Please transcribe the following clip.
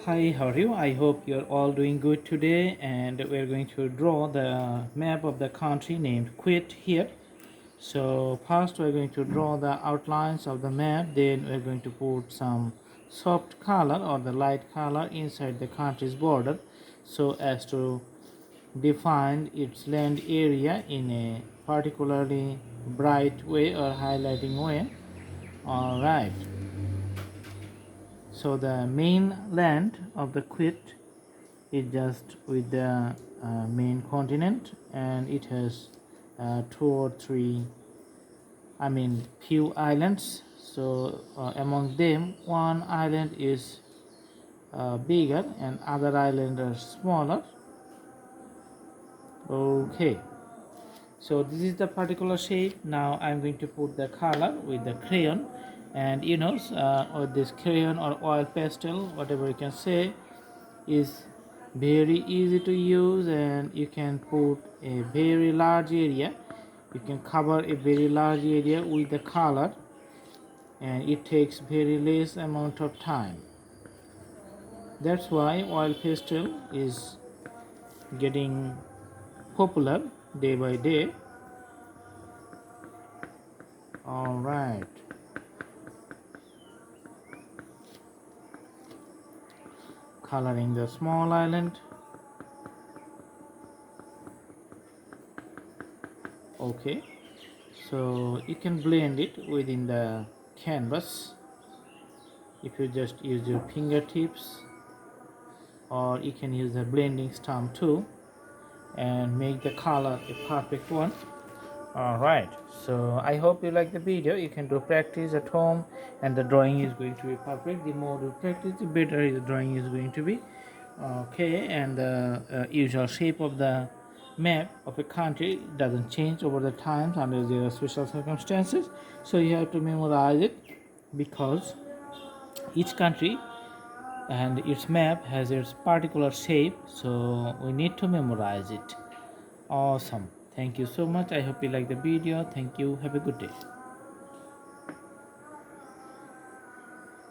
Hi, how are you? I hope you're all doing good today, and we're going to draw the map of the country named Kuwait here. So first we're going to draw the outlines of the map, then we're going to put some soft color or the light color inside the country's border so as to define its land area in a particularly bright way or highlighting way. All right. So the main land of the Kuwait is just with the main continent, and it has two or three, few islands. So among them one island is bigger and other islands are smaller. Okay, so this is the particular shape. Now I'm going to put the color with the crayon, and or this crayon or oil pastel, whatever you can say, is very easy to use, and you can put a very large area. You can cover a very large area with the color, and it takes very less amount of time. That's why oil pastel is getting popular day by day. All right, coloring the small island. Okay, so you can blend it within the canvas if you just use your fingertips, or you can use the blending stump too and make the color a perfect one. All right, so I hope you like the video. You can do practice at home, and the drawing is going to be perfect. The more you practice, the better the drawing is going to be. Okay, and the usual shape of the map of a country doesn't change over the times under the special circumstances, so you have to memorize it because each country and its map has its particular shape, so we need to memorize it. Awesome, thank you so much. I hope you like the video. Thank you, have a good day.